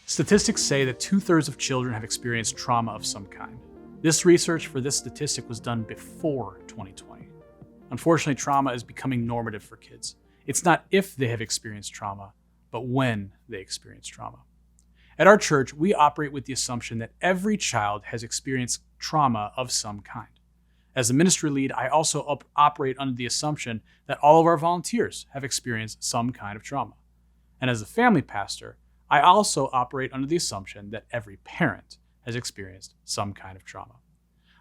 Statistics say that 2/3 of children have experienced trauma of some kind. This research for this statistic was done before 2020. Unfortunately, trauma is becoming normative for kids. It's not if they have experienced trauma, but when they experience trauma. At our church, we operate with the assumption that every child has experienced trauma of some kind. As the ministry lead, I also operate under the assumption that all of our volunteers have experienced some kind of trauma. And as a family pastor, I also operate under the assumption that every parent has experienced some kind of trauma.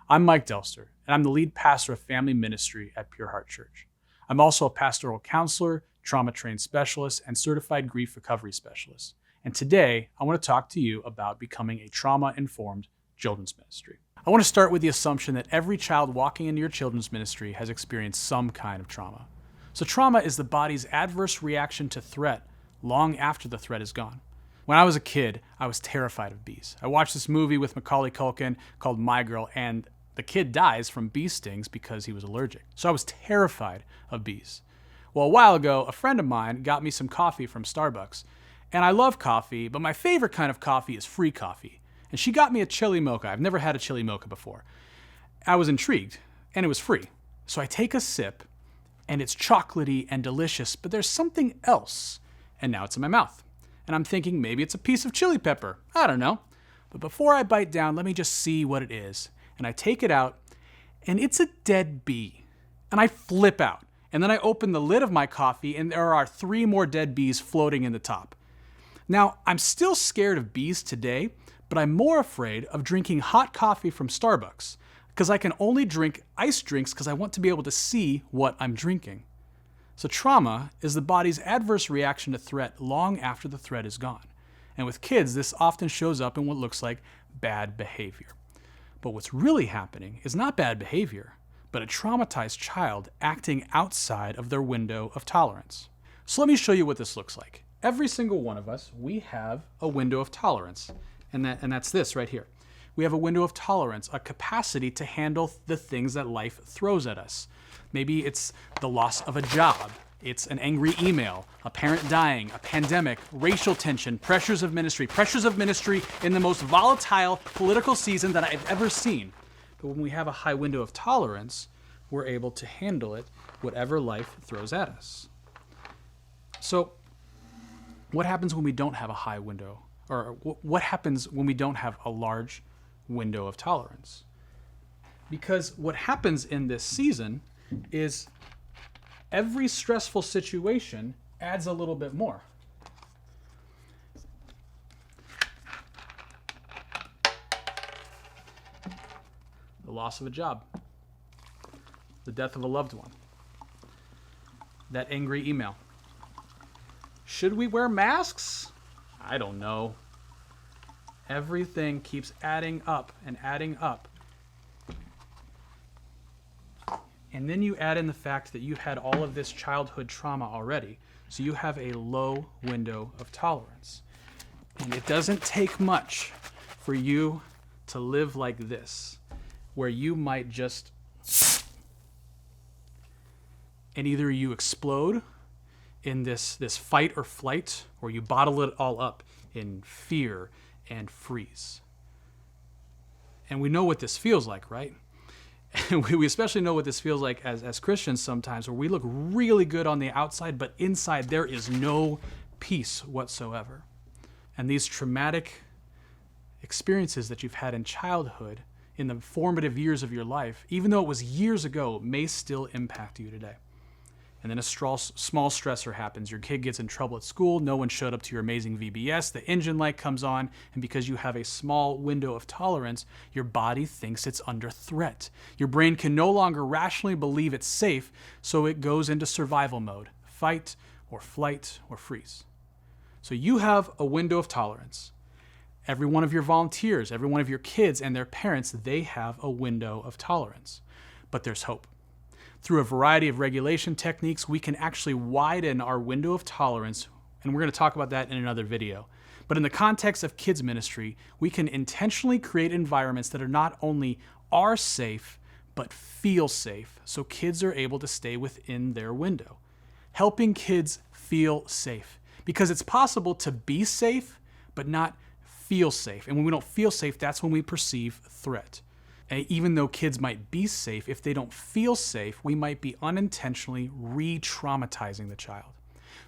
I'm Mike Delster, and I'm the lead pastor of family ministry at Pure Heart Church. I'm also a pastoral counselor, trauma-trained specialist, and certified grief recovery specialist. And today, I want to talk to you about becoming a trauma-informed children's ministry. I want to start with the assumption that every child walking into your children's ministry has experienced some kind of trauma. So trauma is the body's adverse reaction to threat long after the threat is gone. When I was a kid, I was terrified of bees. I watched this movie with Macaulay Culkin called My Girl, and the kid dies from bee stings because he was allergic. So I was terrified of bees. Well, a while ago, a friend of mine got me some coffee from Starbucks. And I love coffee, but my favorite kind of coffee is free coffee. And she got me a chili mocha. I've never had a chili mocha before. I was intrigued, and it was free. So I take a sip, and it's chocolatey and delicious, but there's something else. And now it's in my mouth. And I'm thinking maybe it's a piece of chili pepper. I don't know. But before I bite down, let me just see what it is. And I take it out, and it's a dead bee. And I flip out. And then I open the lid of my coffee, and there are 3 more dead bees floating in the top. Now, I'm still scared of bees today, but I'm more afraid of drinking hot coffee from Starbucks because I can only drink iced drinks because I want to be able to see what I'm drinking. So trauma is the body's adverse reaction to threat long after the threat is gone. And with kids, this often shows up in what looks like bad behavior. But what's really happening is not bad behavior, but a traumatized child acting outside of their window of tolerance. So let me show you what this looks like. Every single one of us, we have a window of tolerance, and that's this right here. We have a window of tolerance, a capacity to handle the things that life throws at us. Maybe it's the loss of a job, it's an angry email, a parent dying, a pandemic, racial tension, pressures of ministry in the most volatile political season that I've ever seen. But when we have a high window of tolerance, we're able to handle it, whatever life throws at us. So, what happens when we don't have a high window? Or what happens when we don't have a large window of tolerance? Because what happens in this season is every stressful situation adds a little bit more. The loss of a job, the death of a loved one, that angry email. Should we wear masks? I don't know. Everything keeps adding up and adding up. And then you add in the fact that you had all of this childhood trauma already. So you have a low window of tolerance. And it doesn't take much for you to live like this, where you might just, and either you explode in this fight or flight, or you bottle it all up in fear and freeze. And we know what this feels like, right? And we especially know what this feels like as Christians sometimes, where we look really good on the outside, but inside there is no peace whatsoever. And these traumatic experiences that you've had in childhood, in the formative years of your life, even though it was years ago, may still impact you today. And then a small stressor happens. Your kid gets in trouble at school. No one showed up to your amazing VBS. The engine light comes on. And because you have a small window of tolerance, your body thinks it's under threat. Your brain can no longer rationally believe it's safe, so it goes into survival mode. Fight or flight or freeze. So you have a window of tolerance. Every one of your volunteers, every one of your kids and their parents, they have a window of tolerance. But there's hope. Through a variety of regulation techniques, we can actually widen our window of tolerance, and we're going to talk about that in another video. But in the context of kids ministry, we can intentionally create environments that are not only are safe, but feel safe, so kids are able to stay within their window. Helping kids feel safe, because it's possible to be safe, but not feel safe. And when we don't feel safe, that's when we perceive threat. And even though kids might be safe, if they don't feel safe, we might be unintentionally re-traumatizing the child.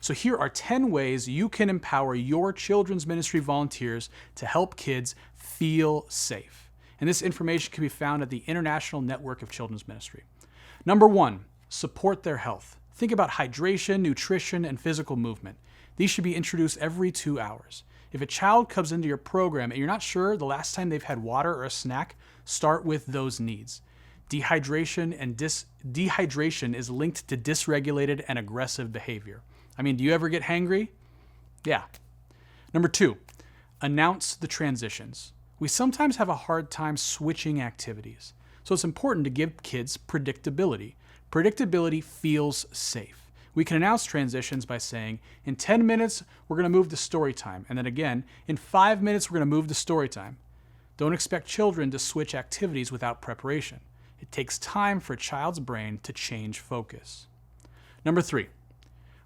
So here are 10 ways you can empower your children's ministry volunteers to help kids feel safe. And this information can be found at the International Network of Children's Ministry. Number 1, support their health. Think about hydration, nutrition, and physical movement. These should be introduced every 2 hours. If a child comes into your program and you're not sure the last time they've had water or a snack, start with those needs. Dehydration is linked to dysregulated and aggressive behavior. I mean, do you ever get hangry? Yeah. Number 2, announce the transitions. We sometimes have a hard time switching activities, so it's important to give kids predictability. Predictability feels safe. We can announce transitions by saying, in 10 minutes, we're going to move to story time. And then again, in 5 minutes, we're going to move to story time. Don't expect children to switch activities without preparation. It takes time for a child's brain to change focus. Number 3,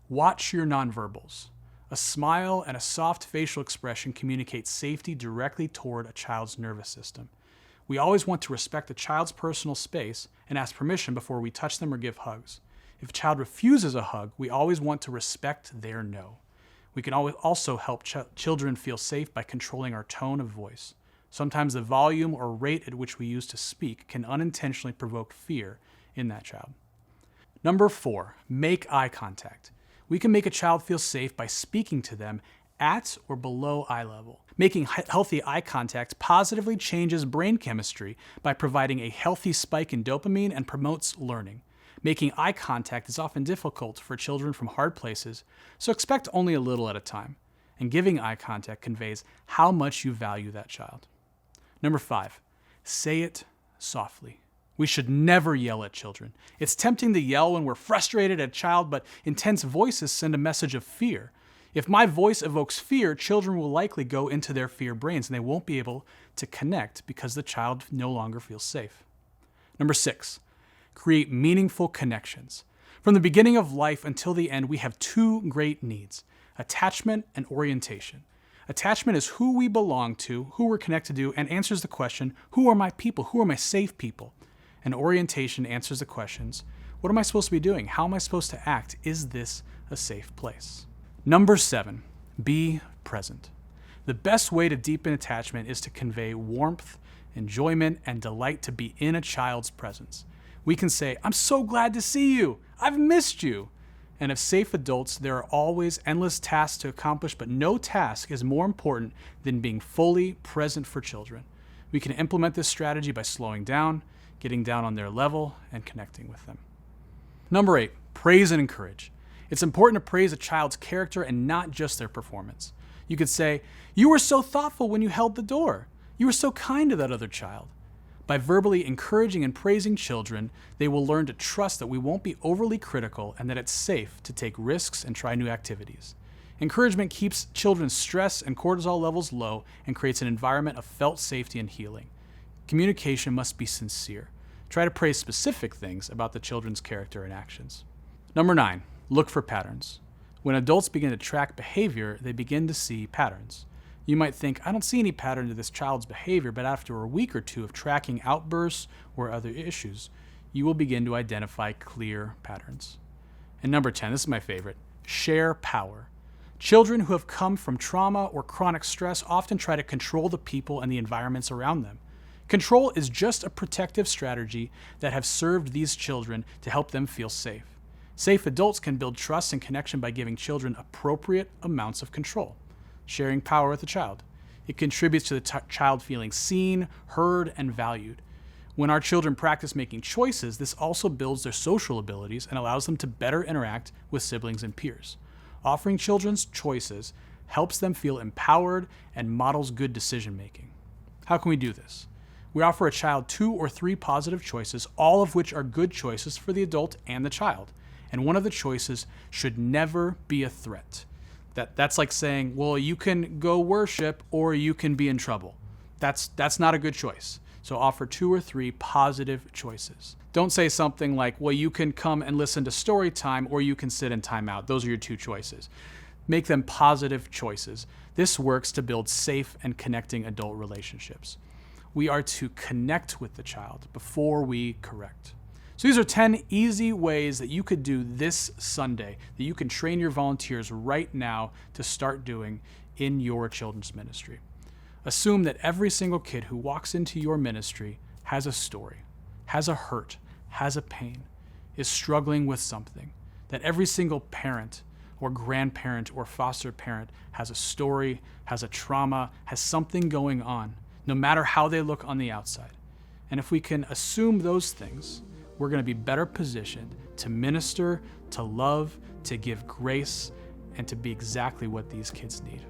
watch your nonverbals. A smile and a soft facial expression communicate safety directly toward a child's nervous system. We always want to respect a child's personal space and ask permission before we touch them or give hugs. If a child refuses a hug, we always want to respect their no. We can also help children feel safe by controlling our tone of voice. Sometimes the volume or rate at which we use to speak can unintentionally provoke fear in that child. Number 4, make eye contact. We can make a child feel safe by speaking to them at or below eye level. Making healthy eye contact positively changes brain chemistry by providing a healthy spike in dopamine and promotes learning. Making eye contact is often difficult for children from hard places, so expect only a little at a time. And giving eye contact conveys how much you value that child. Number 5, say it softly. We should never yell at children. It's tempting to yell when we're frustrated at a child, but intense voices send a message of fear. If my voice evokes fear, children will likely go into their fear brains and they won't be able to connect because the child no longer feels safe. Number 6, create meaningful connections. From the beginning of life until the end, we have 2 great needs: attachment and orientation. Attachment is who we belong to, who we're connected to, and answers the question, who are my people? Who are my safe people? And orientation answers the questions, what am I supposed to be doing? How am I supposed to act? Is this a safe place? Number 7, be present. The best way to deepen attachment is to convey warmth, enjoyment, and delight to be in a child's presence. We can say, I'm so glad to see you. I've missed you. And as safe adults, there are always endless tasks to accomplish, but no task is more important than being fully present for children. We can implement this strategy by slowing down, getting down on their level, and connecting with them. Number 8, praise and encourage. It's important to praise a child's character and not just their performance. You could say, you were so thoughtful when you held the door. You were so kind to that other child. By verbally encouraging and praising children, they will learn to trust that we won't be overly critical and that it's safe to take risks and try new activities. Encouragement keeps children's stress and cortisol levels low and creates an environment of felt safety and healing. Communication must be sincere. Try to praise specific things about the children's character and actions. Number 9, look for patterns. When adults begin to track behavior, they begin to see patterns. You might think, I don't see any pattern to this child's behavior, but after a week or 2 of tracking outbursts or other issues, you will begin to identify clear patterns. And number 10, this is my favorite, share power. Children who have come from trauma or chronic stress often try to control the people and the environments around them. Control is just a protective strategy that have served these children to help them feel safe. Safe adults can build trust and connection by giving children appropriate amounts of control. Sharing power with a child. It contributes to the child feeling seen, heard, and valued. When our children practice making choices, this also builds their social abilities and allows them to better interact with siblings and peers. Offering children choices helps them feel empowered and models good decision making. How can we do this? We offer a child 2 or 3 positive choices, all of which are good choices for the adult and the child. And one of the choices should never be a threat. That's like saying, well, you can go worship or you can be in trouble. That's not a good choice. So offer 2 or 3 positive choices. Don't say something like, well, you can come and listen to story time or you can sit in timeout. Those are your 2 choices. Make them positive choices. This works to build safe and connecting adult relationships. We are to connect with the child before we correct. So these are 10 easy ways that you could do this Sunday, that you can train your volunteers right now to start doing in your children's ministry. Assume that every single kid who walks into your ministry has a story, has a hurt, has a pain, is struggling with something. That every single parent or grandparent or foster parent has a story, has a trauma, has something going on, no matter how they look on the outside. And if we can assume those things, we're going to be better positioned to minister, to love, to give grace, and to be exactly what these kids need.